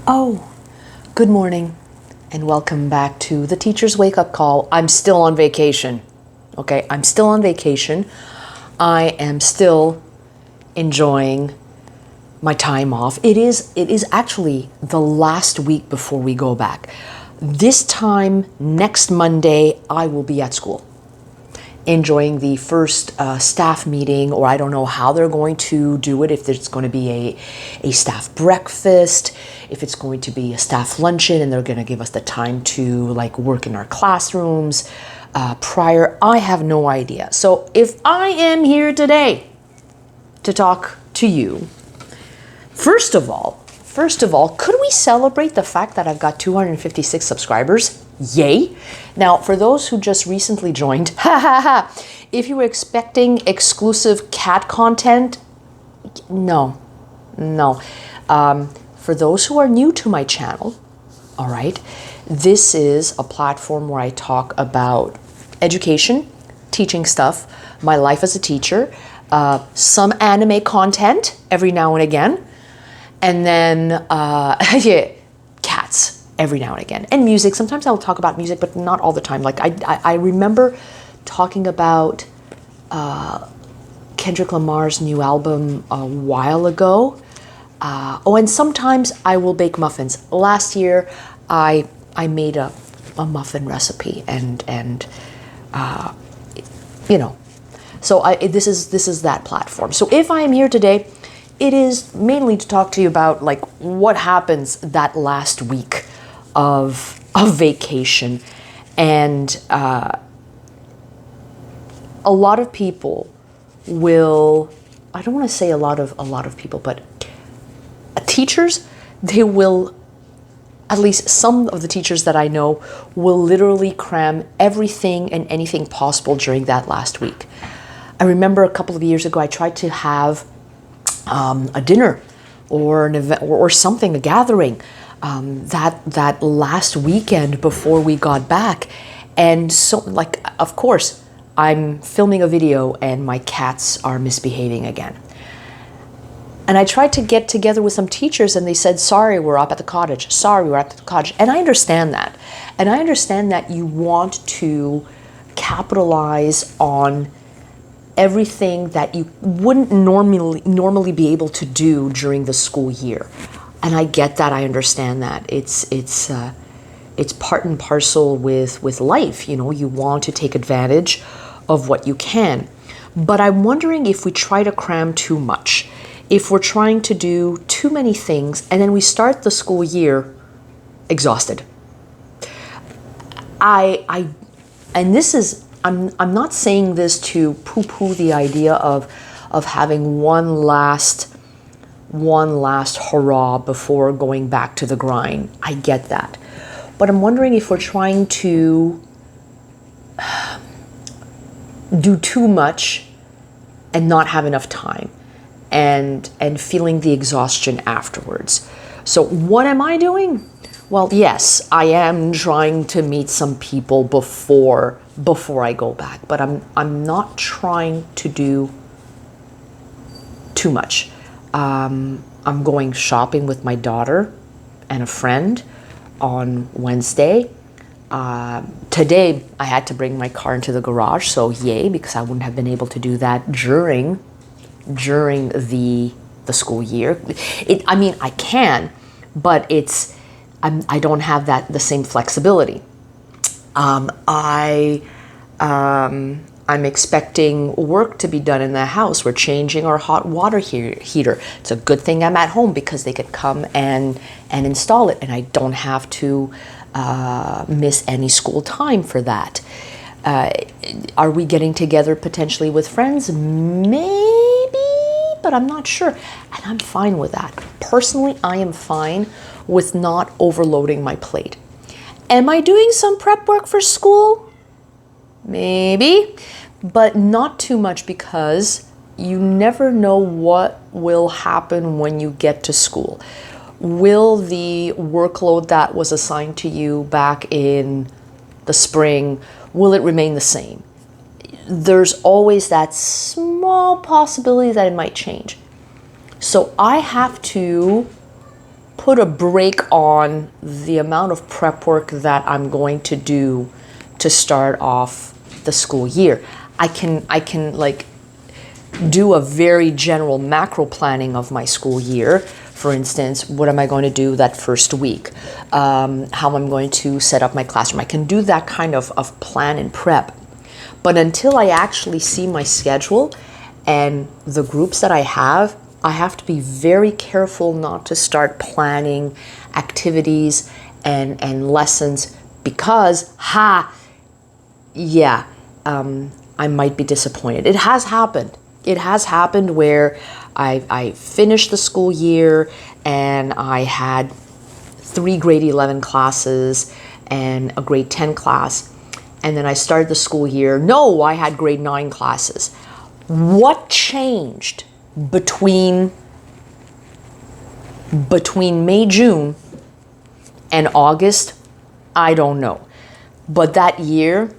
Oh, good morning and welcome back to the Teacher's Wake Up Call. I'm still on vacation. Okay, I'm still on vacation. I am still enjoying my time off. It is actually the last week before we go back. This time next Monday, I will be at school, enjoying the first staff meeting, or I don't know how they're going to do it, if there's going to be a staff breakfast, if it's going to be a staff luncheon and they're going to give us the time to like work in our classrooms prior. I have no idea. So if I am here today to talk to you, first of all, could we celebrate the fact that I've got 256 subscribers? Yay. Now, for those who just recently joined, if you were expecting exclusive cat content, no. For those who are new to my channel, all right, this is a platform where I talk about education, teaching stuff, my life as a teacher, some anime content every now and again, and then cats every now and again, and music. Sometimes I'll talk about music, but not all the time. Like I remember talking about Kendrick Lamar's new album a while ago. And sometimes I will bake muffins. Last year, I made a muffin recipe, and so this is that platform. So if I am here today, it is mainly to talk to you about like what happens that last week of vacation, and a lot of people will. I don't want to say a lot of people, but teachers, they will. At least some of the teachers that I know will literally cram everything and anything possible during that last week. I remember a couple of years ago, I tried to have a dinner or an event or something, a gathering, that last weekend before we got back. And so, like, of course, I'm filming a video and my cats are misbehaving again. And I tried to get together with some teachers and they said, sorry, we're up at the cottage. Sorry, we're at the cottage. And I understand that. And I understand that you want to capitalize on everything that you wouldn't normally be able to do during the school year. And I get that. I understand that. It's part and parcel with life. You know, you want to take advantage of what you can. But I'm wondering if we try to cram too much, if we're trying to do too many things, and then we start the school year exhausted. And this is, I'm not saying this to poo-poo the idea of having one last hurrah before going back to the grind. I get that. But I'm wondering if we're trying to do too much and not have enough time, and feeling the exhaustion afterwards. So what am I doing? Well, yes, I am trying to meet some people before I go back, but I'm not trying to do too much. I'm going shopping with my daughter and a friend on Wednesday. Today I had to bring my car into the garage, so yay, because I wouldn't have been able to do that during the school year. I mean, I can, but I don't have the same flexibility. I'm expecting work to be done in the house. We're changing our hot water heater. It's a good thing I'm at home because they could come and install it, and I don't have to miss any school time for that. Are we getting together potentially with friends? Maybe, but I'm not sure. And I'm fine with that. Personally, I am fine with not overloading my plate. Am I doing some prep work for school? Maybe, but not too much, because you never know what will happen when you get to school. Will the workload that was assigned to you back in the spring, will it remain the same? There's always that small possibility that it might change. So I have to put a break on the amount of prep work that I'm going to do to start off the school year. I can like do a very general macro planning of my school year. For instance, what am I going to do that first week? How I'm going to set up my classroom. I can do that kind of plan and prep. But until I actually see my schedule and the groups that I have to be very careful not to start planning activities and lessons because, I might be disappointed. It has happened. It has happened where I finished the school year and I had 3 grade 11 classes and a grade 10 class. And then I started the school year. No, I had grade 9 classes. What changed between May, June and August? I don't know. But that year,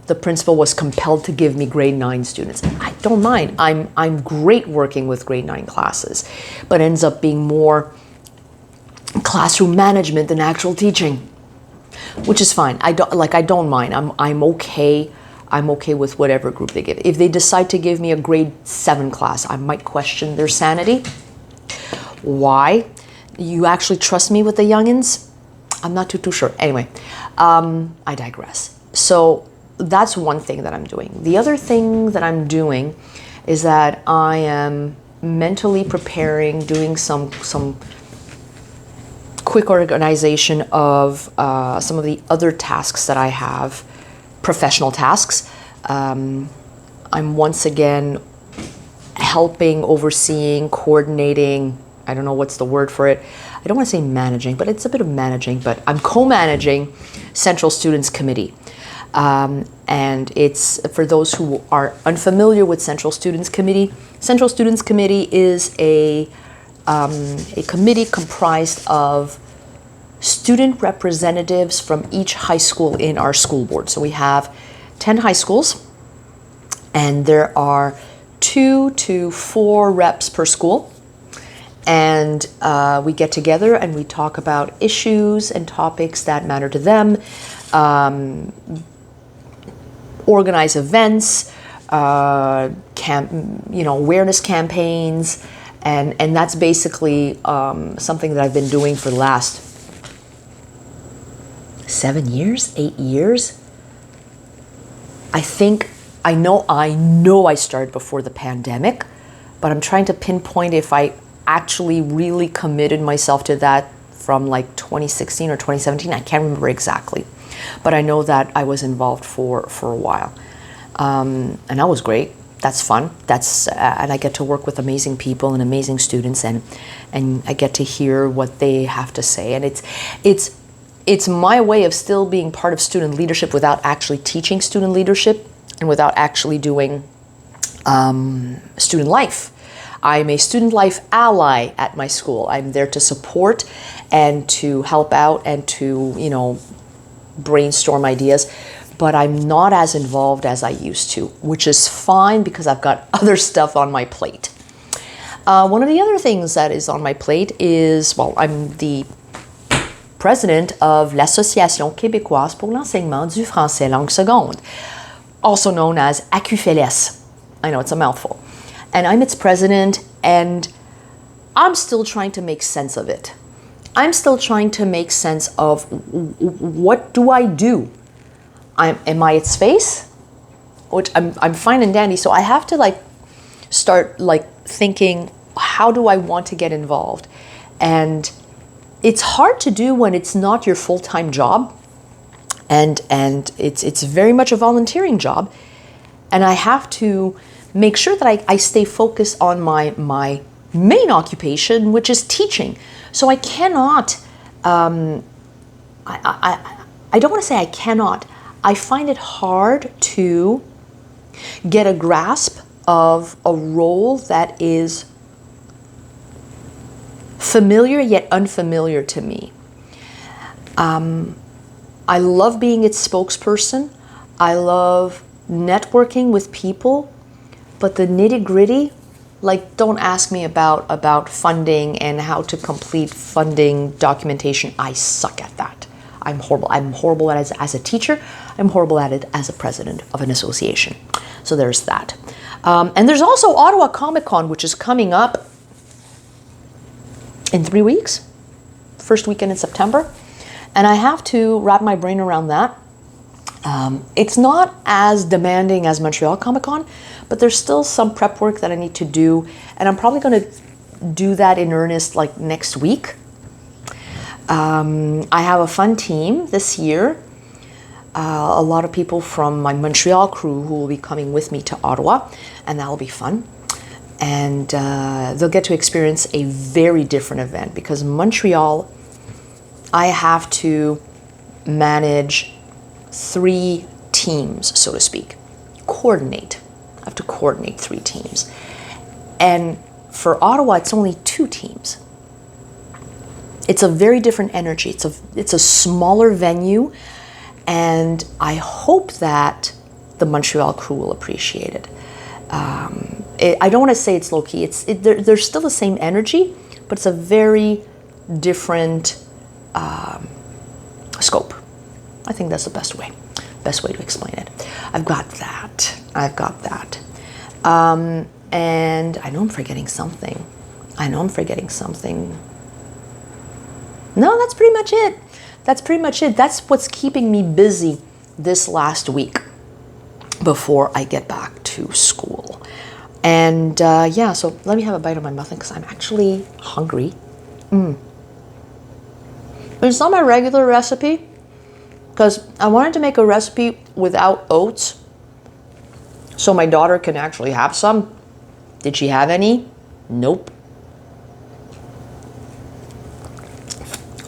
the principal was compelled to give me grade 9 students. I don't mind. I'm great working with grade 9 classes, but ends up being more classroom management than actual teaching, which is fine. I don't mind. I'm okay. I'm okay with whatever group they give. If they decide to give me a grade 7 class, I might question their sanity. Why? You actually trust me with the youngins? I'm not too sure. Anyway, I digress. So that's one thing that I'm doing. The other thing that I'm doing is that I am mentally preparing, doing some quick organization of some of the other tasks that I have, professional tasks. I'm once again helping, overseeing, coordinating, I don't know what's the word for it. I don't want to say managing, but it's a bit of managing, but I'm co-managing Central Students Committee. And it's, for those who are unfamiliar with Central Students Committee, Central Students Committee is a committee comprised of student representatives from each high school in our school board. So we have 10 high schools, and there are 2 to 4 reps per school. And we get together and we talk about issues and topics that matter to them, organize events, awareness campaigns, and that's basically something that I've been doing for the last 7 years, 8 years. I know I started before the pandemic, but I'm trying to pinpoint if I actually really committed myself to that from like 2016 or 2017. I can't remember exactly, but I know that I was involved for a while, and that was great. That's fun. And I get to work with amazing people and amazing students, and I get to hear what they have to say. And it's my way of still being part of student leadership without actually teaching student leadership and without actually doing student life. I'm a student life ally at my school. I'm there to support and to help out and to, brainstorm ideas, but I'm not as involved as I used to, which is fine because I've got other stuff on my plate. One of the other things that is on my plate is, I'm the president of l'Association québécoise pour l'enseignement du français langue seconde, also known as AQFLS. I know it's a mouthful. And I'm its president, and I'm still trying to make sense of it. I'm still trying to make sense of what do I do? Am I its face? Which I'm fine and dandy, so I have to start thinking, how do I want to get involved? And it's hard to do when it's not your full-time job, and it's very much a volunteering job, and I have to make sure that I stay focused on my main occupation, which is teaching. So I cannot, I don't want to say I cannot, I find it hard to get a grasp of a role that is familiar yet unfamiliar to me. I love being its spokesperson. I love networking with people, but the nitty-gritty, Like, don't ask me about funding and how to complete funding documentation. I suck at that. I'm horrible. I'm horrible at it as a teacher. I'm horrible at it as a president of an association. So there's that. And there's also Ottawa Comic Con, which is coming up in 3 weeks, first weekend in September. And I have to wrap my brain around that. It's not as demanding as Montreal Comic Con, but there's still some prep work that I need to do. And I'm probably going to do that in earnest like next week. I have a fun team this year. A lot of people from my Montreal crew who will be coming with me to Ottawa, and that'll be fun. And they'll get to experience a very different event, because Montreal, I have to manage 3 teams, so to speak. Coordinate. I have to coordinate 3 teams. And for Ottawa, it's only 2 teams. It's a very different energy. It's a smaller venue, and I hope that the Montreal crew will appreciate it. I don't want to say it's low key. There's still the same energy, but it's a very different scope. I think that's the best way to explain it. I've got that. And I know I'm forgetting something. No, that's pretty much it. That's what's keeping me busy this last week before I get back to school. And so let me have a bite of my muffin because I'm actually hungry. It's not my regular recipe because I wanted to make a recipe without oats so my daughter can actually have some. Did she have any? Nope.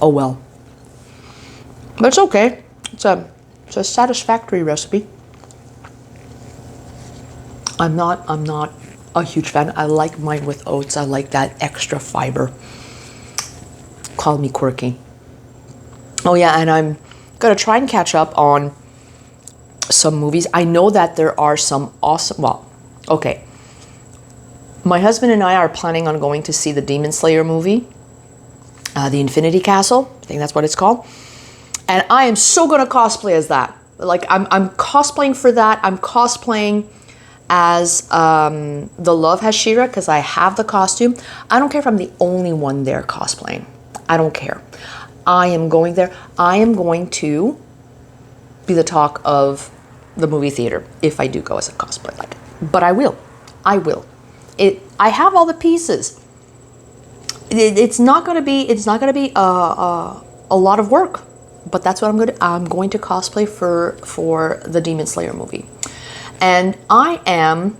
Oh well. But it's okay. It's a satisfactory recipe. I'm not a huge fan. I like mine with oats. I like that extra fiber. Call me quirky. Oh yeah, and I'm gonna try and catch up on some movies. I know that there are some awesome, okay. My husband and I are planning on going to see the Demon Slayer movie, the Infinity Castle. I think that's what it's called. And I am so gonna cosplay as that. Like I'm cosplaying for that. I'm cosplaying as the Love Hashira because I have the costume. I don't care if I'm the only one there cosplaying. I don't care. I am going there. I am going to be the talk of the movie theater if I do go as a cosplay. But I will. I have all the pieces. It's not going to be a lot of work, but that's what I'm going to cosplay for the Demon Slayer movie. And I am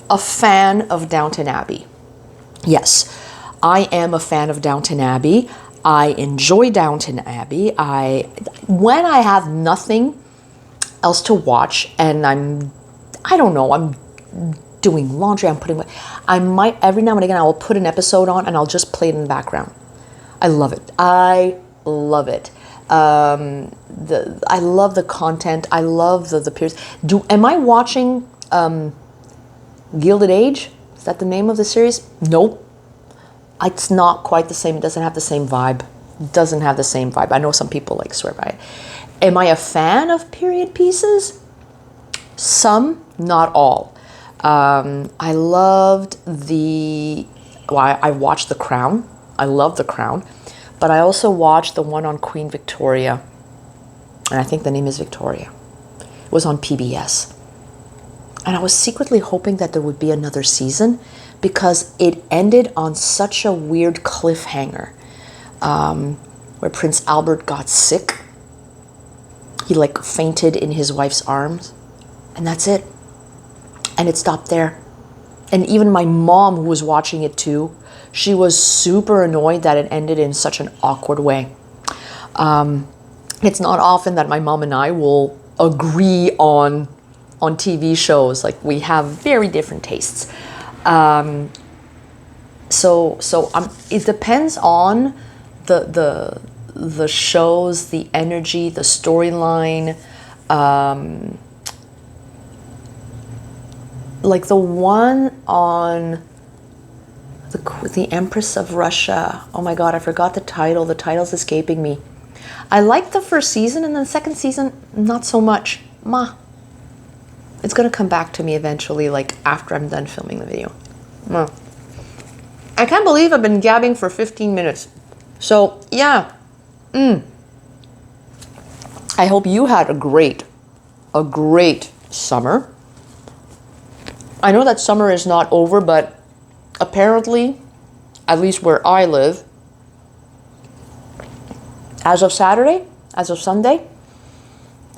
a fan of Downton Abbey. Yes, I am a fan of Downton Abbey. I enjoy Downton Abbey. When I have nothing else to watch and I'm doing laundry, I might, every now and again, I will put an episode on and I'll just play it in the background. I love it. I love the content. I love the periods. Am I watching Gilded Age? Is that the name of the series? Nope. It's not quite the same. It doesn't have the same vibe. I know some people swear by it. Am I a fan of period pieces? Some, not all. I loved I watched The Crown. I love The Crown. But I also watched the one on Queen Victoria. And I think the name is Victoria. It was on PBS. And I was secretly hoping that there would be another season because it ended on such a weird cliffhanger where Prince Albert got sick. He fainted in his wife's arms. And that's it. And it stopped there. And even my mom, who was watching it too, she was super annoyed that it ended in such an awkward way. It's not often that my mom and I will agree on TV shows. We have very different tastes. It depends on the shows, the energy, the storyline. like the one on the Empress of Russia. Oh my God, I forgot the title. The title's escaping me. I liked the first season, and then the second season, not so much. It's gonna come back to me eventually, like after I'm done filming the video. I can't believe I've been gabbing for 15 minutes. So yeah, I hope you had a great summer. I know that summer is not over, but apparently, at least where I live, as of Sunday,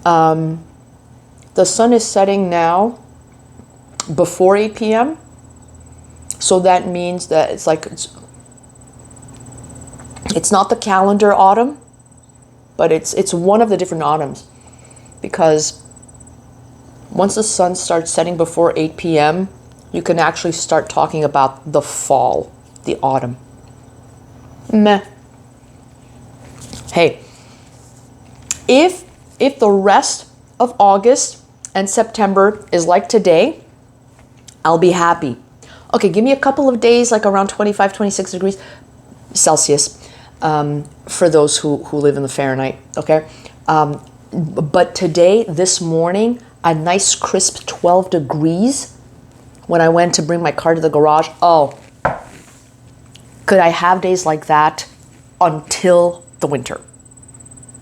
the sun is setting now before 8 p.m. So that means that it's not the calendar autumn, but it's one of the different autumns, because once the sun starts setting before 8 p.m., you can actually start talking about the fall, the autumn. Meh. Hey, if the rest of August and September is like today, I'll be happy. Okay, give me a couple of days, like around 25, 26 degrees Celsius, for those who live in the Fahrenheit, okay? But today, this morning, a nice crisp 12 degrees when I went to bring my car to the garage. Oh, could I have days like that until the winter?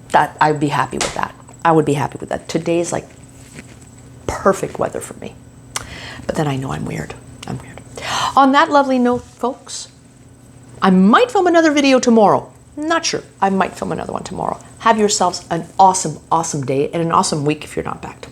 That I'd be happy with that. I would be happy with that. Today's like perfect weather for me. But then I know I'm weird. On that lovely note, folks, I might film another video tomorrow. Not sure. I might film another one tomorrow. Have yourselves an awesome, awesome day and an awesome week if you're not back tomorrow.